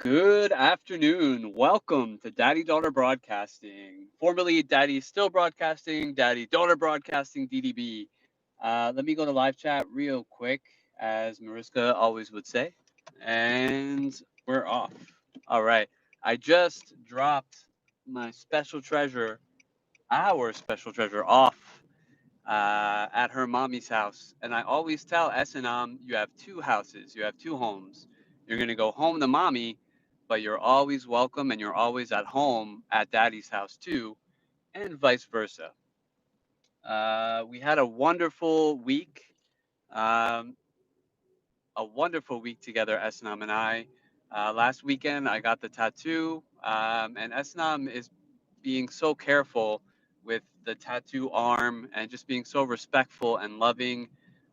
Good afternoon. Welcome to Daddy Daughter Broadcasting, formerly Daddy Still Broadcasting, Daddy Daughter Broadcasting, DDB. Let me go to live chat real quick, as Mariska always would say. And we're off. All right. I just dropped my special treasure, our special treasure, off at her mommy's house. And I always tell Esanam, you have two houses, you have two homes. You're going to go home to mommy, but you're always welcome and you're always at home at daddy's house too, and vice versa. We had um, a wonderful week together, Esanam and I. Last weekend, I got the tattoo, and Esanam is being so careful with the tattoo arm and just being so respectful and loving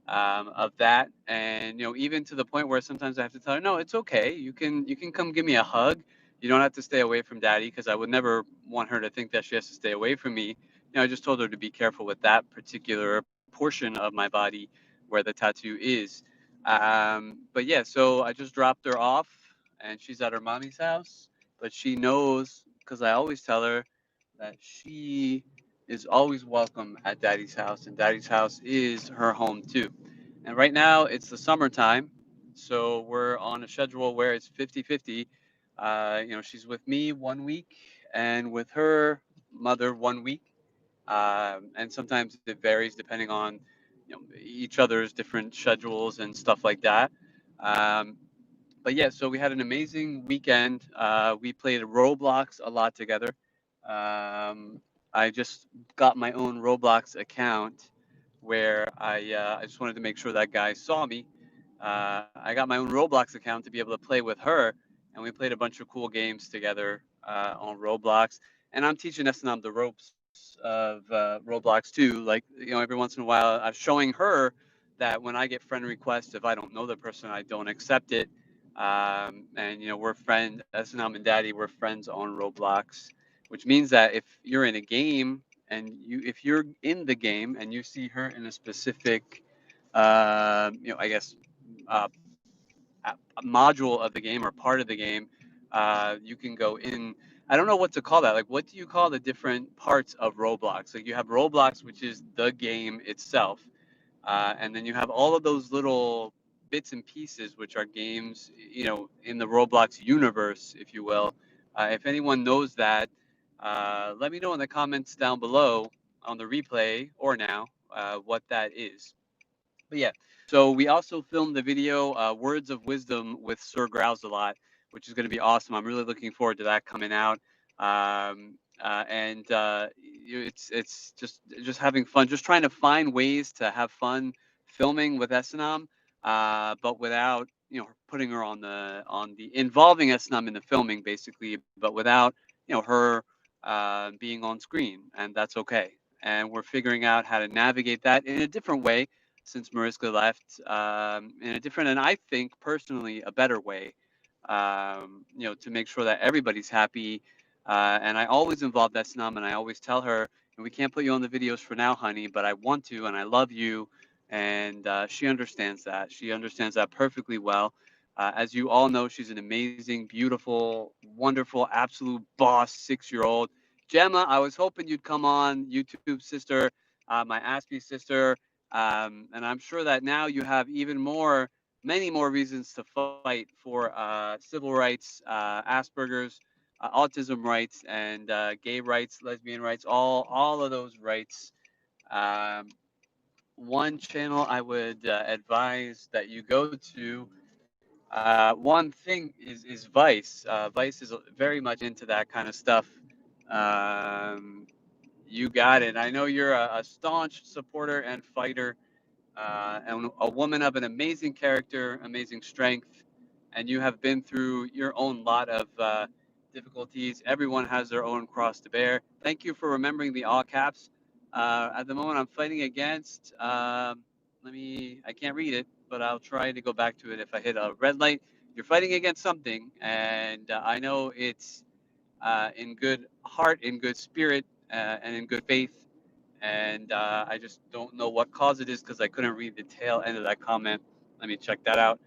of that. And even to the point where sometimes I have to tell her, no, it's okay. You can come give me a hug. You don't have to stay away from daddy, because I would never want her to think that she has to stay away from me. I just told her to be careful with that particular portion of my body where the tattoo is. But yeah, so I just dropped her off, and she's at her mommy's house. But she knows, because I always tell her that she is always welcome at daddy's house, and daddy's house is her home too. And right now it's the summertime, so we're on a schedule where it's 50-50. She's with me 1 week and with her mother 1 week. And sometimes it varies depending on each other's different schedules and stuff like that. Um, but yeah, so we had an amazing weekend. We played Roblox a lot together. Um, I just got my own Roblox account where I just wanted to make sure that guy saw me. I got my own Roblox account to be able to play with her, and we played a bunch of cool games together on Roblox. And I'm teaching Esnam the ropes of Roblox too. Like, every once in a while, I'm showing her that when I get friend requests, if I don't know the person, I don't accept it. And we're friends. Esnam and Daddy, we're friends on Roblox, which means that if you're in a game and if you're in the game and you see her in a specific, I guess, uh, a module of the game or part of the game, you can go in. I don't know what to call that. Like, what do you call the different parts of Roblox? Like, you have Roblox, which is the game itself, and then you have all of those little bits and pieces, which are games, in the Roblox universe, if you will. If anyone knows that, let me know in the comments down below on the replay or now what that is. But yeah, so we also filmed the video "Words of Wisdom" with Sir Grouse a lot, which is going to be awesome. I'm really looking forward to that coming out. And it's just having fun, just trying to find ways to have fun filming with Esanam, but without putting her on the involving Esanam in the filming basically, but without her being on screen, and that's okay. And we're figuring out how to navigate that in a different way since Mariska left, in a different, and I think personally a better way, to make sure that everybody's happy. And I always involve Esnam, and I always tell her, we can't put you on the videos for now, honey, but I want to, and I love you. And she understands that. She understands that perfectly well. As you all know, she's an amazing, beautiful, wonderful, absolute boss 6-year-old. Gemma, I was hoping you'd come on, YouTube sister, my Aspie sister. And I'm sure that now you have even many more reasons to fight for civil rights, Asperger's, autism rights, and gay rights, lesbian rights, all of those rights. Um, One channel I would advise that you go to. One thing is Vice. Vice is very much into that kind of stuff. Um, you got it. I know you're a staunch supporter and fighter, and a woman of an amazing character, amazing strength, and you have been through your own lot of difficulties. Everyone has their own cross to bear. Thank you for remembering the all caps. At the moment, I'm fighting against. I can't read it, but I'll try to go back to it if I hit a red light. You're fighting against something, and I know it's in good heart, in good spirit, and in good faith. And I just don't know what cause it is because I couldn't read the tail end of that comment. Let me check that out.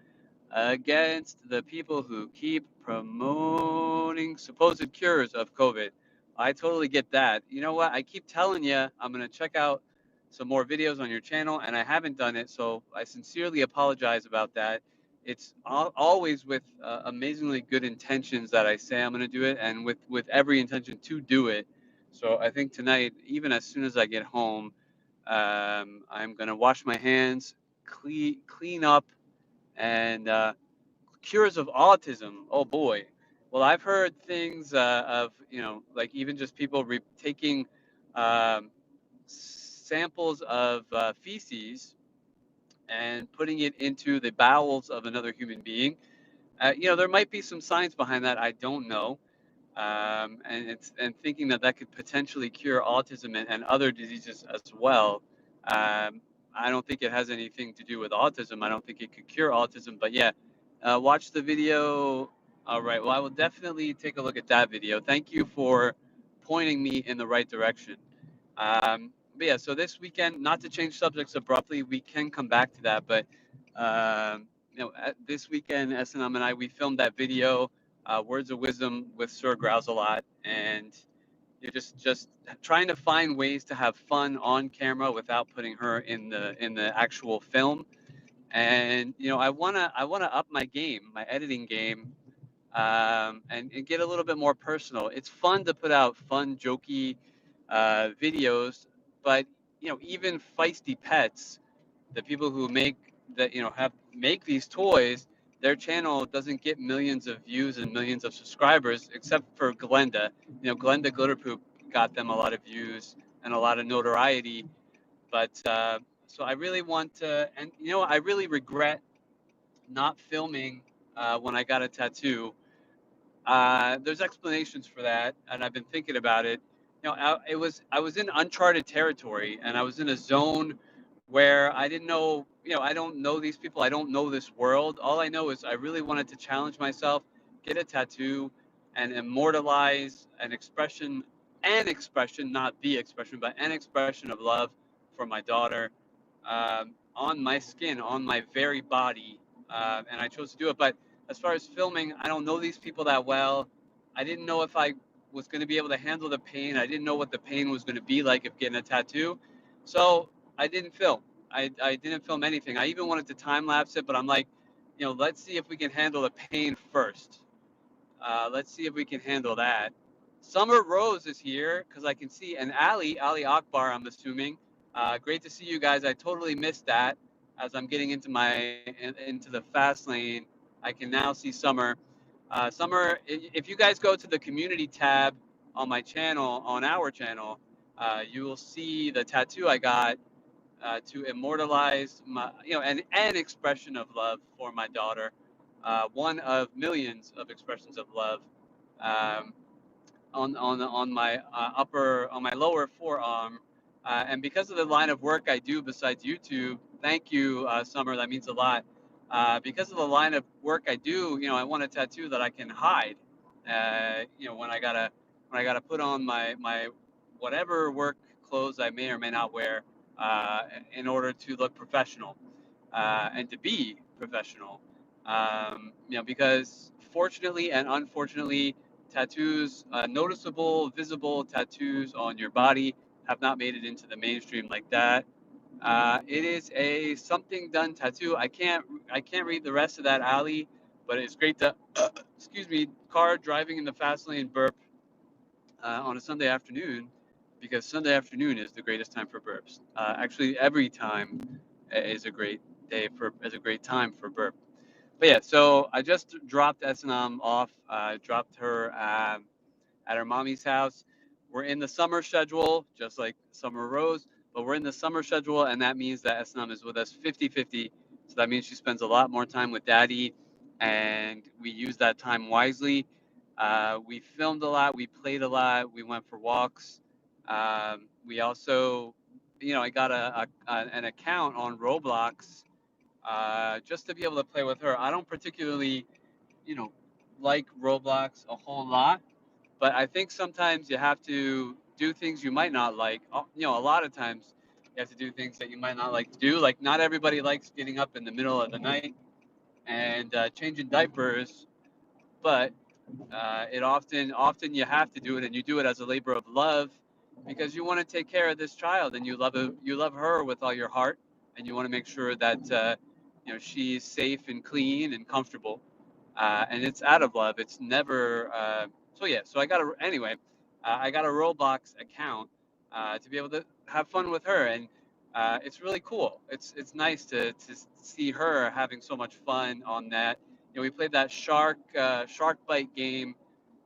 against the people who keep promoting supposed cures of COVID. I totally get that. You know what? I keep telling you I'm going to check out some more videos on your channel, and I haven't done it. So I sincerely apologize about that. It's always with amazingly good intentions that I say I'm going to do it, and with every intention to do it. So I think tonight, even as soon as I get home, I'm going to wash my hands, clean up, and cures of autism. Oh boy. Well, I've heard things of, like even just people taking um, samples of feces and putting it into the bowels of another human being. There might be some science behind that. I don't know. And thinking that that could potentially cure autism and other diseases as well. I don't think it has anything to do with autism. I don't think it could cure autism. But yeah, watch the video. All right. Well, I will definitely take a look at that video. Thank you for pointing me in the right direction. But yeah, so this weekend, not to change subjects abruptly, we can come back to that. But this weekend, SNM and I, we filmed that video, Words of Wisdom with Sir Grouse-a-Lot, and you're just trying to find ways to have fun on camera without putting her in the actual film. And I wanna up my game, my editing game, and get a little bit more personal. It's fun to put out fun, jokey videos, but even Feisty Pets, the people who make these toys, their channel doesn't get millions of views and millions of subscribers, except for Glenda. Glenda Glitterpoop got them a lot of views and a lot of notoriety. But so I really want to, and I really regret not filming when I got a tattoo. There's explanations for that, and I've been thinking about it. I was in uncharted territory, and I was in a zone where I didn't know. I don't know these people. I don't know this world. All I know is I really wanted to challenge myself, get a tattoo, and immortalize an expression, not the expression, but an expression of love for my daughter on my skin, on my very body, and I chose to do it. But as far as filming, I don't know these people that well. I didn't know if I was going to be able to handle the pain. I didn't know what the pain was going to be like of getting a tattoo. So I didn't film. I didn't film anything. I even wanted to time lapse it, but I'm like, let's see if we can handle the pain first. Let's see if we can handle that. Summer Rose is here because I can see, and Ali Akbar, I'm assuming. Great to see you guys. I totally missed that as I'm getting into the fast lane. I can now see Summer. Summer, if you guys go to the community tab on my channel, on our channel, you will see the tattoo I got to immortalize an expression of love for my daughter, one of millions of expressions of love um, on my on my lower forearm. And because of the line of work I do besides YouTube, thank you, Summer, that means a lot. Because of the line of work I do, I want a tattoo that I can hide. When I gotta put on my whatever work clothes I may or may not wear uh, in order to look professional and to be professional. Because fortunately and unfortunately, tattoos, noticeable, visible tattoos on your body, have not made it into the mainstream like that. It is a something done tattoo. I can't read the rest of that, Ali, but it's great to excuse me, car driving in the fast lane burp on a Sunday afternoon, because Sunday afternoon is the greatest time for burps. Actually, every time is a great is a great time for burp. But yeah, so I just dropped Esanam off. Dropped her at her mommy's house. We're in the summer schedule, just like Summer Rose, but we're in the summer schedule, and that means that Esanam is with us 50-50. So that means she spends a lot more time with Daddy, and we use that time wisely. We filmed a lot, we played a lot, we went for walks. We also, I got an account on Roblox just to be able to play with her. I don't particularly, you know, like Roblox a whole lot, but I think sometimes you have to do things you might not like. A lot of times you have to do things that you might not like to do. Like not everybody likes getting up in the middle of the night and changing diapers, but it often you have to do it, and you do it as a labor of love because you want to take care of this child, and you love her with all your heart, and you want to make sure that she's safe and clean and comfortable, and it's out of love. It's never. So yeah. So I got a Roblox account to be able to have fun with her, and it's really cool. It's nice to see her having so much fun on that. We played that shark bite game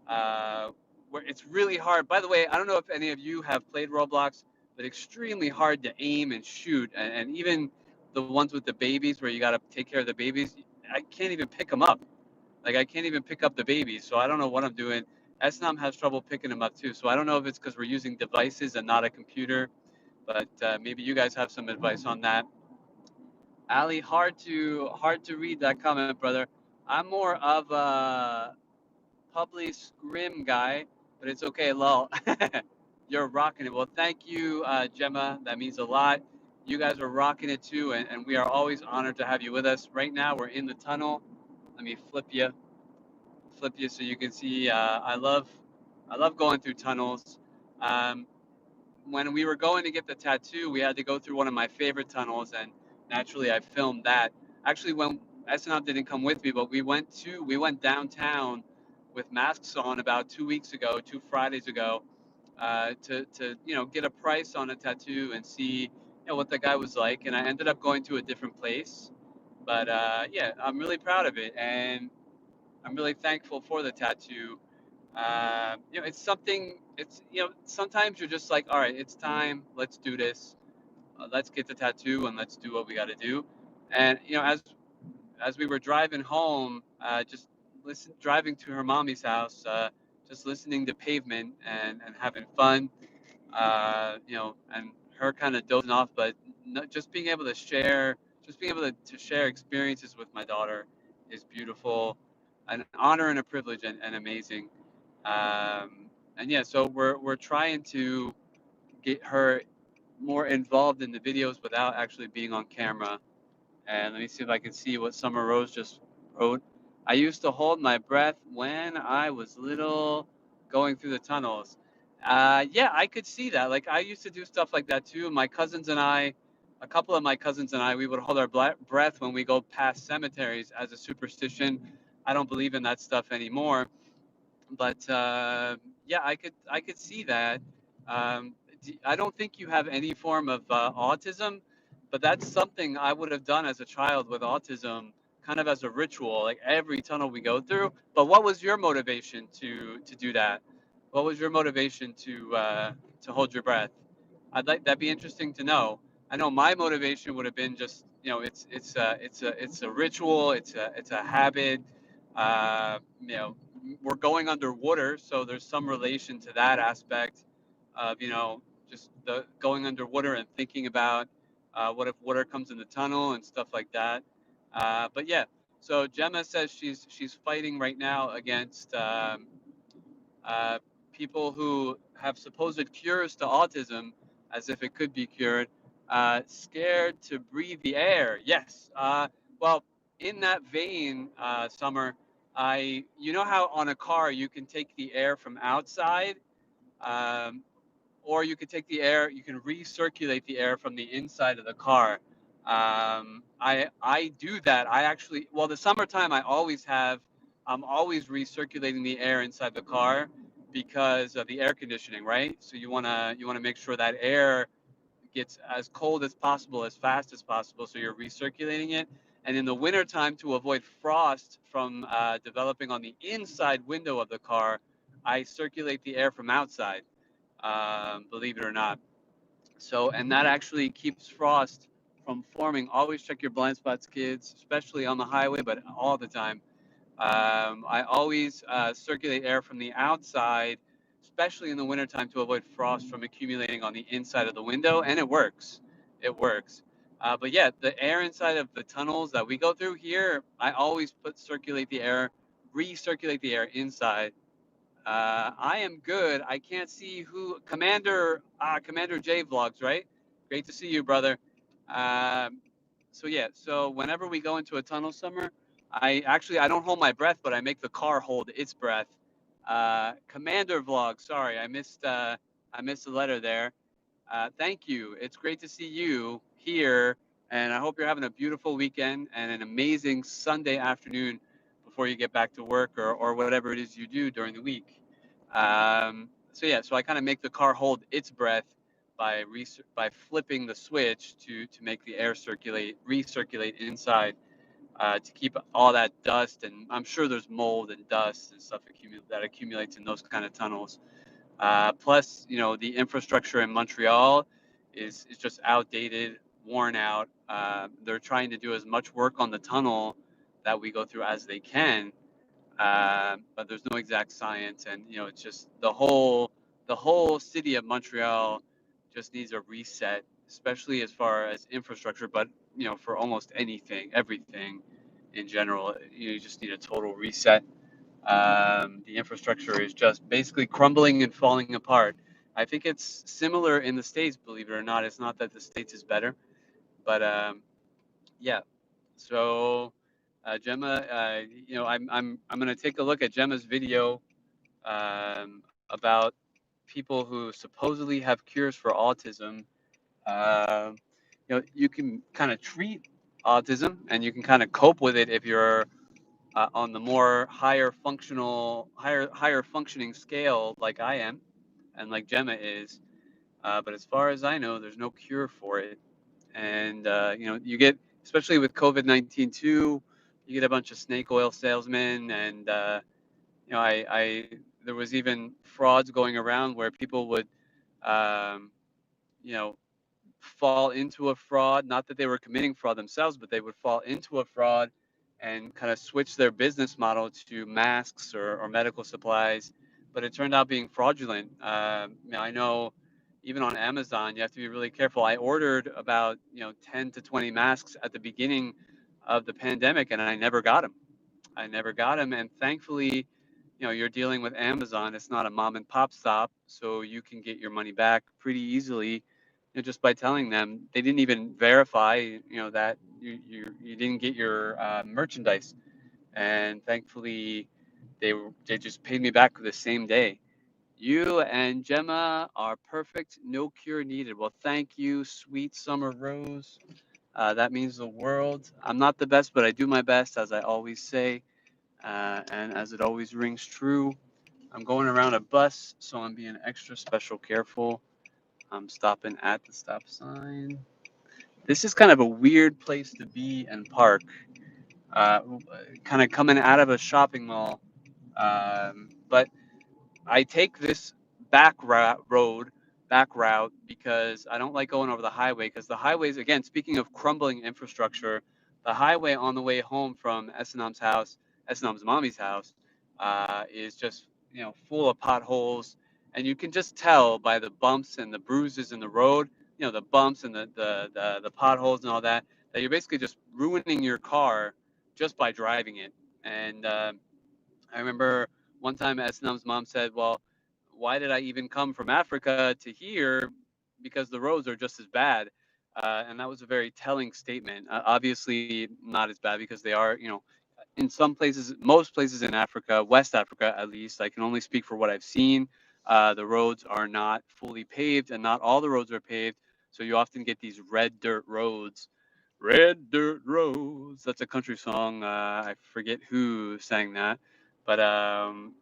where it's really hard. By the way, I don't know if any of you have played Roblox, but extremely hard to aim and shoot, and even the ones with the babies where you got to take care of the babies. I can't even pick them up. Like I can't even pick up the babies, so I don't know what I'm doing. Esnam has trouble picking them up too, so I don't know if it's because we're using devices and not a computer, but maybe you guys have some advice on that. Ali, hard to read that comment, brother. I'm more of a Publi Scrim guy, but it's okay, lol. You're rocking it. Well, thank you, Gemma. That means a lot. You guys are rocking it too, and we are always honored to have you with us. Right now, we're in the tunnel. Let me flip you so you can see. I love going through tunnels. Um, when we were going to get the tattoo, we had to go through one of my favorite tunnels, and naturally, I filmed that. Actually, when SNL didn't come with me, but we went downtown with masks on about 2 weeks ago, 2 Fridays ago, to get a price on a tattoo and see what the guy was like, and I ended up going to a different place. But yeah, I'm really proud of it, and I'm really thankful for the tattoo. It's something. It's sometimes you're just like, all right, it's time. Let's do this. Let's get the tattoo and let's do what we got to do. And as we were driving home, just driving to her mommy's house, just listening to Pavement and having fun. And her kind of dozing off, but just being able to share, to share experiences with my daughter is beautiful, an honor and a privilege, and amazing. And yeah, so we're trying to get her more involved in the videos without actually being on camera. And let me see if I can see what Summer Rose just wrote. I used to hold my breath when I was little going through the tunnels. Yeah, I could see that. Like, I used to do stuff like that too. My cousins and I, a couple of my cousins and I, we would hold our breath when we go past cemeteries as a superstition. I don't believe in that stuff anymore, but yeah, I could see that. I don't think you have any form of autism, but that's something I would have done as a child with autism, kind of as a ritual, like every tunnel we go through. But what was your motivation to do that? What was your motivation to hold your breath? I'd like that'd be interesting to know. I know my motivation would have been just it's a ritual, it's a habit. Uh, you know, we're going underwater, so there's some relation to that aspect of just the going underwater and thinking about what if water comes in the tunnel and stuff like that. But yeah, so Gemma says she's fighting right now against uh, people who have supposed cures to autism, as if it could be cured. Scared to breathe the air. Yes. Well, in that vein, Summer, you know how on a car you can take the air from outside, um, or you could take the air, you can recirculate the air from the inside of the car. I do that. I actually, well, the summertime I'm always recirculating the air inside the car because of the air conditioning, right? So you wanna make sure that air gets as cold as possible, as fast as possible, so you're recirculating it. And in the wintertime, to avoid frost from developing on the inside window of the car, I circulate the air from outside, believe it or not. So, and that actually keeps frost from forming. Always check your blind spots, kids, especially on the highway, but all the time. I always circulate air from the outside, especially in the wintertime, to avoid frost from accumulating on the inside of the window, and it works. It works. But yeah, the air inside of the tunnels that we go through here, I always circulate the air, recirculate the air inside. I am good. I can't see who Commander J vlogs, right? Great to see you, brother. So yeah, so whenever we go into a tunnel, Summer, I don't hold my breath, but I make the car hold its breath. Commander vlog. Sorry, I missed the letter there. Thank you. It's great to see you here, and I hope you're having a beautiful weekend and an amazing Sunday afternoon before you get back to work or whatever it is you do during the week. So yeah, so I kind of make the car hold its breath by flipping the switch to make the air recirculate inside to keep all that dust, and I'm sure there's mold and dust and stuff that accumulates in those kind of tunnels. Plus, the infrastructure in Montreal is just outdated, worn out. They're trying to do as much work on the tunnel that we go through as they can, but there's no exact science, and it's just the whole city of Montreal just needs a reset, especially as far as infrastructure, but for almost everything in general, you just need a total reset. The infrastructure is just basically crumbling and falling apart. I think it's similar in the States, believe it or not. It's not that the States is better, but yeah. So, Gemma, I'm gonna take a look at Gemma's video about people who supposedly have cures for autism. Um, you can kind of treat autism, and you can kind of cope with it if you're on the more higher functioning scale, like I am, and like Gemma is. But as far as I know, there's no cure for it. And you get, especially with COVID-19 too, you get a bunch of snake oil salesmen, and I there was even frauds going around where people would um, you know fall into a fraud. Not that they were committing fraud themselves, but they would fall into a fraud and kind of switch their business model to masks or medical supplies. But it turned out being fraudulent. I know even on Amazon, you have to be really careful. I ordered about 10 to 20 masks at the beginning of the pandemic, and I never got them. And thankfully, you're dealing with Amazon. It's not a mom and pop stop, so you can get your money back pretty easily, just by telling them. They didn't even verify, that you didn't get your merchandise, and thankfully, they just paid me back the same day. You and Gemma are perfect. No cure needed. Well, thank you, sweet summer rose. That means the world. I'm not the best, but I do my best, as I always say, and as it always rings true. I'm going around a bus, so I'm being extra special careful. I'm stopping at the stop sign. This is kind of a weird place to be and park. Uh, Kind of coming out of a shopping mall. But I take this back route, because I don't like going over the highway. Because the highways, again, speaking of crumbling infrastructure, the highway on the way home from Esnam's mommy's house, is just full of potholes, and you can just tell by the bumps and the bruises in the road, the bumps and the potholes and all that, that you're basically just ruining your car just by driving it. And I remember one time Esnam's mom said, "Well, why did I even come from Africa to here? Because the roads are just as bad." And that was a very telling statement. Obviously, not as bad, because they are, in some places, most places in Africa, West Africa at least, I can only speak for what I've seen. The roads are not fully paved, and not all the roads are paved. So you often get these red dirt roads. Red dirt roads. That's a country song. I forget who sang that, but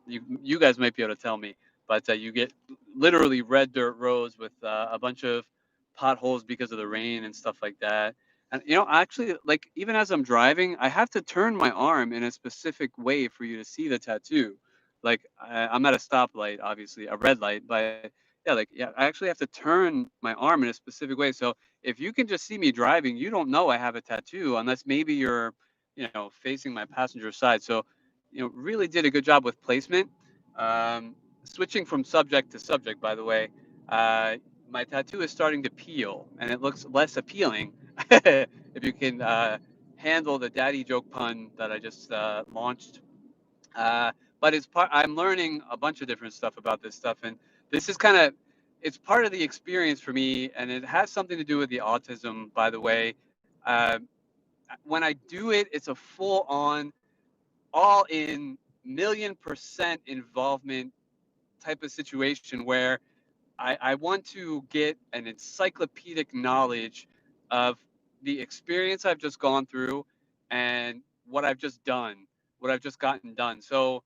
you guys might be able to tell me. But you get literally red dirt roads with a bunch of potholes because of the rain and stuff like that. And actually, like, even as I'm driving, I have to turn my arm in a specific way for you to see the tattoo. Like, I'm at a stoplight, obviously, a red light, but yeah, like, yeah, I actually have to turn my arm in a specific way. So if you can just see me driving, you don't know I have a tattoo, unless maybe you're, facing my passenger side. So, really did a good job with placement. Switching from subject to subject, by the way, uh, my tattoo is starting to peel, and it looks less appealing. If you can handle the daddy joke pun that I just launched. Uh, but I'm learning a bunch of different stuff about this stuff, and this is it's part of the experience for me, and it has something to do with the autism, by the way. Uh, when I do it, it's a full on. all in, million% involvement type of situation where I want to get an encyclopedic knowledge of the experience I've just gone through and what I've just done, what I've just gotten done. So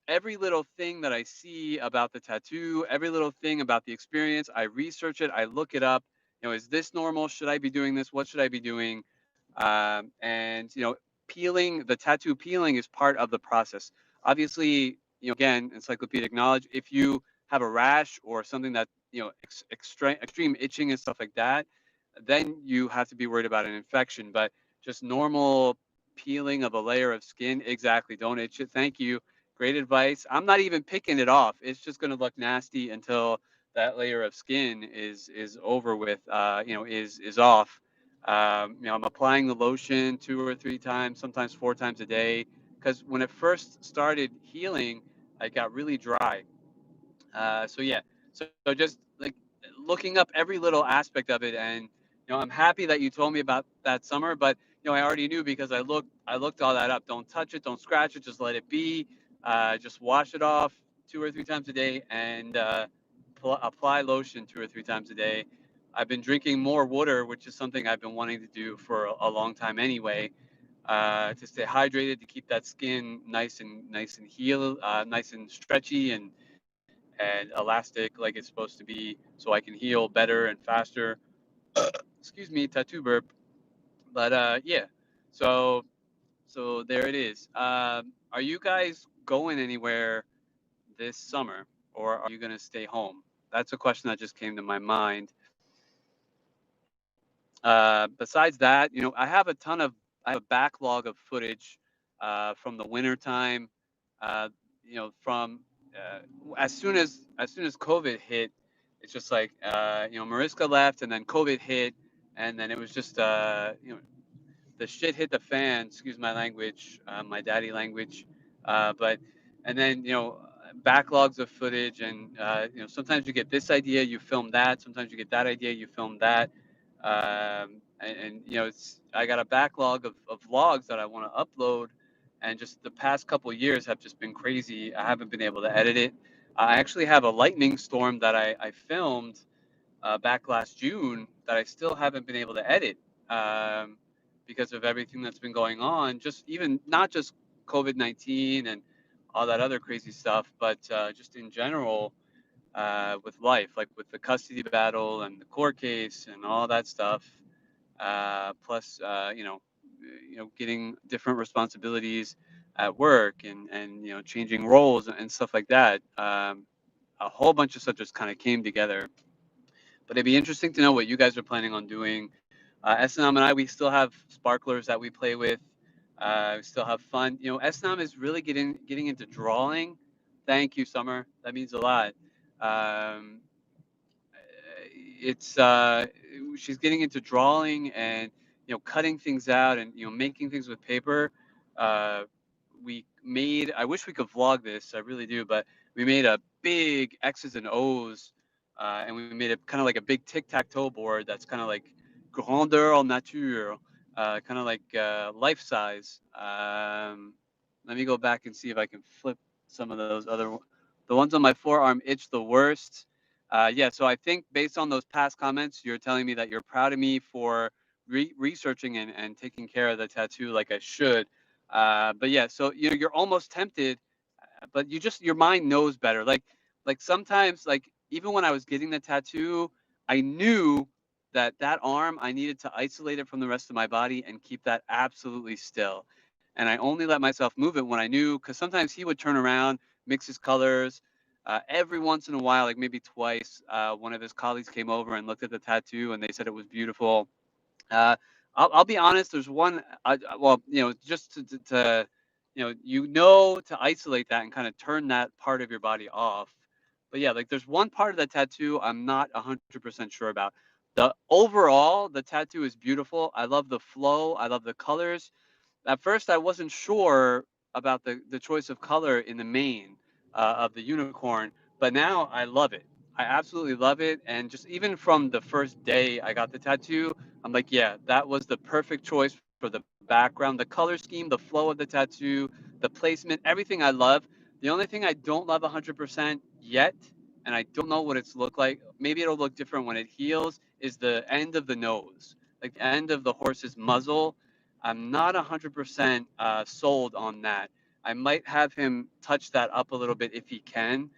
every little thing that I see about the tattoo, every little thing about the experience, I research it, I look it up. Is this normal? Should I be doing this? What should I be doing? And peeling the tattoo peeling is part of the process. Obviously, again, encyclopedic knowledge. If you have a rash or something that extreme itching and stuff like that, then you have to be worried about an infection. But just normal peeling of a layer of skin, exactly. Don't itch it. Thank you. Great advice. I'm not even picking it off. It's just going to look nasty until that layer of skin is over with. Is off. I'm applying the lotion 2 or 3 times, sometimes 4 times a day, because when it first started healing, I got really dry. So yeah, so just like looking up every little aspect of it, and I'm happy that you told me about that summer, but I already knew because I looked all that up. Don't touch it, don't scratch it, just let it be. Just wash it off 2 or 3 times a day, and apply lotion 2 or 3 times a day. I've been drinking more water, which is something I've been wanting to do for a long time anyway, to stay hydrated, to keep that skin nice and nice and stretchy and elastic like it's supposed to be, so I can heal better and faster. Excuse me, tattoo burp. But yeah, so there it is. Are you guys going anywhere this summer, or are you gonna stay home? That's a question that just came to my mind. Besides that, I have a backlog of footage from the winter time. From as soon as COVID hit, it's just like Mariska left, and then COVID hit, and then it was just the shit hit the fan. Excuse my language, my daddy language. But and then backlogs of footage, and sometimes you get this idea, you film that. Sometimes you get that idea, you film that. It's I got a backlog of vlogs that I want to upload, and just the past couple years have just been crazy. I haven't been able to edit it. I actually have a lightning storm that I filmed back last June that I still haven't been able to edit, um, because of everything that's been going on. Just even not just COVID-19 and all that other crazy stuff, but just in general with life, like with the custody battle and the court case and all that stuff. Plus, getting different responsibilities at work and changing roles and stuff like that. A whole bunch of stuff just kind of came together. But it'd be interesting to know what you guys are planning on doing. Snam and I, we still have sparklers that we play with. We still have fun. Snam is really getting into drawing. Thank you, Summer. That means a lot. Um, it's She's getting into drawing and cutting things out and making things with paper. Uh, we made. I wish we could vlog this. I really do, but we made a big X's and O's, and we made a kind of like a big tic tac toe board that's kind of like grandeur en nature, kind of like life size. Let me go back and see if I can flip some of those other. The ones on my forearm itch the worst. Yeah, so I think based on those past comments, you're telling me that you're proud of me for researching and taking care of the tattoo like I should. But yeah, so you're almost tempted, but your mind knows better. Like sometimes, like even when I was getting the tattoo, I knew that arm I needed to isolate it from the rest of my body and keep that absolutely still. And I only let myself move it when I knew, because sometimes he would turn around, mix his colors. Every once in a while, like maybe twice, one of his colleagues came over and looked at the tattoo, and they said it was beautiful. uh, I'll be honest. There's one. Well, just to to isolate that and kind of turn that part of your body off. But yeah, like there's one part of the tattoo I'm not 100% sure about. The tattoo is beautiful. I love the flow. I love the colors. At first, I wasn't sure about the choice of color in the mane of the unicorn, but now I love it. I absolutely love it. And just even from the first day I got the tattoo, I'm like, yeah, that was the perfect choice for the background, the color scheme, the flow of the tattoo, the placement, everything I love. The only thing I don't love 100% yet, and I don't know what it's look like. Maybe it'll look different when it heals. Is the end of the nose, like the end of the horse's muzzle. I'm not 100% sold on that. I might have him touch that up a little bit if he can,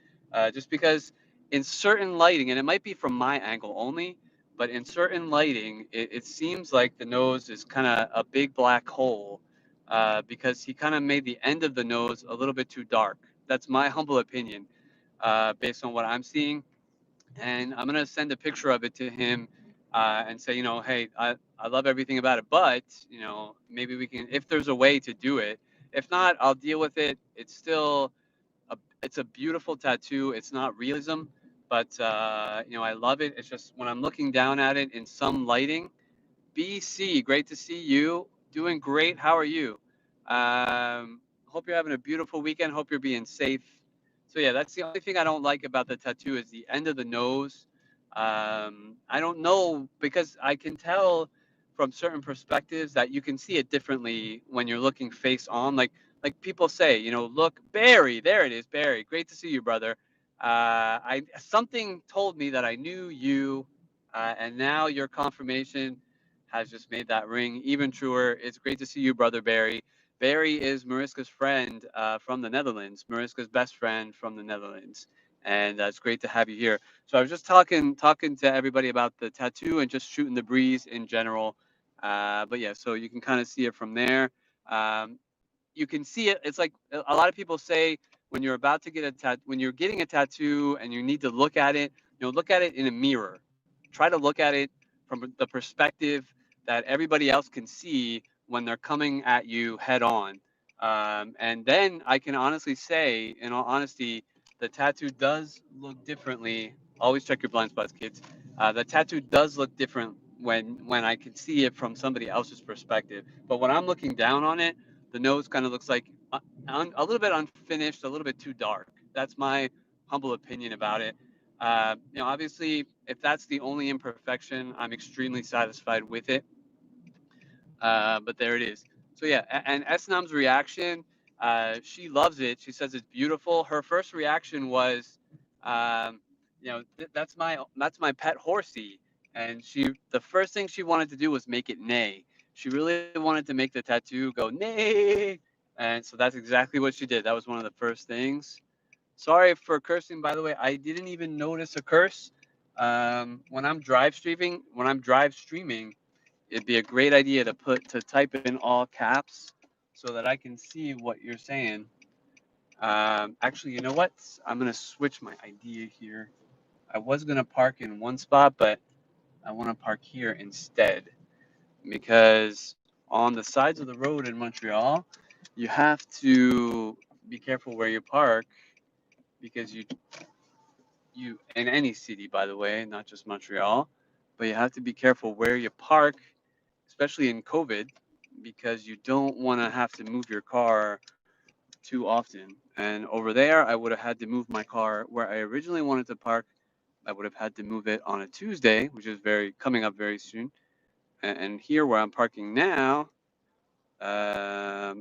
just because in certain lighting, and it might be from my angle only, but in certain lighting, it seems like the nose is kind of a big black hole because he kind of made the end of the nose a little bit too dark. That's my humble opinion based on what I'm seeing. And I'm going to send a picture of it to him and say, hey, I love everything about it, but, maybe we can, if there's a way to do it. If not, I'll deal with it. It's still it's a beautiful tattoo. It's not realism, but I love it. It's just when I'm looking down at it in some lighting. BC, great to see you. Doing great. How are you? Hope you're having a beautiful weekend. Hope you're being safe. So yeah, that's the only thing I don't like about the tattoo is the end of the nose. I don't know because I can tell from certain perspectives that you can see it differently when you're looking face on. Like people say, look, Barry, there it is, Barry. Great to see you, brother. I something told me that I knew you, and now your confirmation has just made that ring even truer. It's great to see you, brother Barry. Barry is Mariska's friend from the Netherlands. Mariska's best friend from the Netherlands, and it's great to have you here. So I was just talking to everybody about the tattoo and just shooting the breeze in general. But yeah, so you can kind of see it from there. Um, you can see it. It's like a lot of people say when you're about to get when you're getting a tattoo and you need to look at it, look at it in a mirror. Try to look at it from the perspective that everybody else can see when they're coming at you head on. And then I can honestly say, in all honesty, the tattoo does look differently. Always check your blind spots, kids. The tattoo does look different when I can see it from somebody else's perspective. But when I'm looking down on it, the nose kind of looks like a little bit unfinished, a little bit too dark. That's my humble opinion about it. Obviously, if that's the only imperfection, I'm extremely satisfied with it. But there it is. So yeah, and Esnam's reaction, she loves it. She says it's beautiful. Her first reaction was, that's my pet horsey, and the first thing she wanted to do was make it neigh. She really wanted to make the tattoo go neigh, and so that's exactly what she did. That was one of the first things. Sorry for cursing, by the way. I didn't even notice a curse. When I'm drive streaming, it'd be a great idea to type in all caps so that I can see what you're saying. Actually, you know what? I'm gonna switch my idea here. I was gonna park in one spot, but I want to park here instead because on the sides of the road in Montreal, you have to be careful where you park because you in any city, by the way, not just Montreal, but you have to be careful where you park, especially in COVID, because you don't want to have to move your car too often. And over there, I would have had to move my car where I originally wanted to park. I would have had to move it on a Tuesday, which is coming up very soon. And here where I'm parking now, I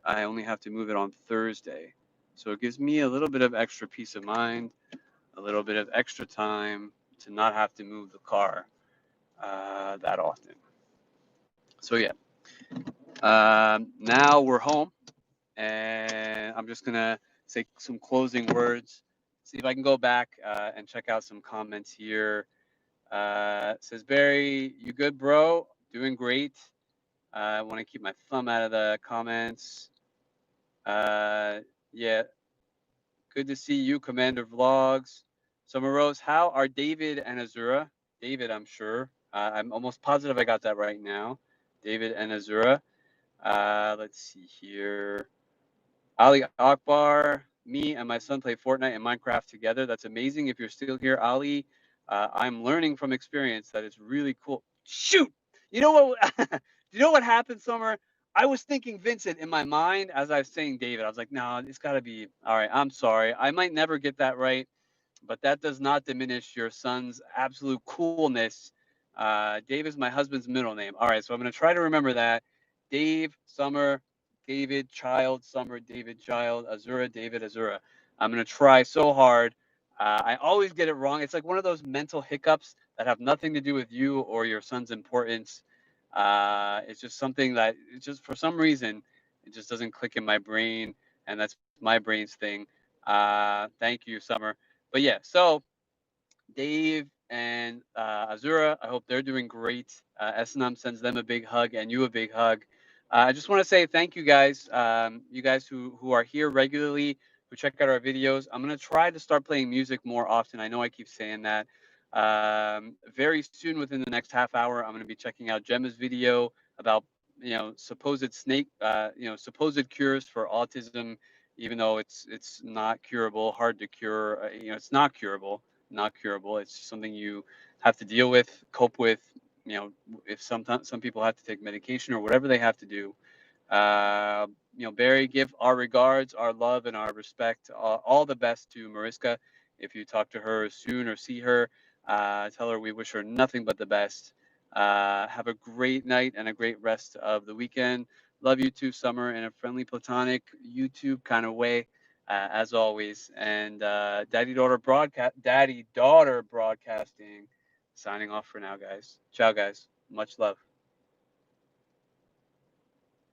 only have to move it on Thursday. So it gives me a little bit of extra peace of mind, a little bit of extra time to not have to move the car that often. So yeah, now we're home, and I'm just gonna say some closing words. See if I can go back and check out some comments here. Says Barry, you good, bro? Doing great. I want to keep my thumb out of the comments. Yeah, good to see you, Commander Vlogs. Summer Rose, how are David and Azura? David, I'm sure. I'm almost positive I got that right now. David and Azura. Let's see here. Ali Akbar, me and my son play Fortnite and Minecraft together. That's amazing. If you're still here, Ali, I'm learning from experience that it's really cool. Shoot! You know what? You know what happened, Summer? I was thinking Vincent in my mind as I was saying David. I was like, no, it's got to be. All right, I'm sorry. I might never get that right, but that does not diminish your son's absolute coolness. Dave is my husband's middle name. All right, so I'm going to try to remember that. Dave, Summer, David Child, Summer, David Child, Azura, David Azura. I'm gonna try so hard. I always get it wrong. It's like one of those mental hiccups that have nothing to do with you or your son's importance. It's just something that it's just for some reason it just doesn't click in my brain, and that's my brain's thing. Thank you, Summer. But yeah, so Dave and Azura, I hope they're doing great. Snm sends them a big hug and you a big hug. I just want to say thank you guys. You guys who are here regularly, who check out our videos. I'm gonna try to start playing music more often. I know I keep saying that. Very soon, within the next half hour, I'm gonna be checking out Gemma's video about supposed supposed cures for autism, even though it's not curable, hard to cure. It's not curable, not curable. It's something you have to deal with, cope with. You know, if sometimes some people have to take medication or whatever they have to do. Uh, Barry, give our regards, our love, and our respect. All the best to Mariska. If you talk to her soon or see her, tell her we wish her nothing but the best. Have a great night and a great rest of the weekend. Love you too, Summer, in a friendly, platonic YouTube kind of way, as always. And daddy daughter broadcasting. Signing off for now, guys. Ciao, guys. Much love.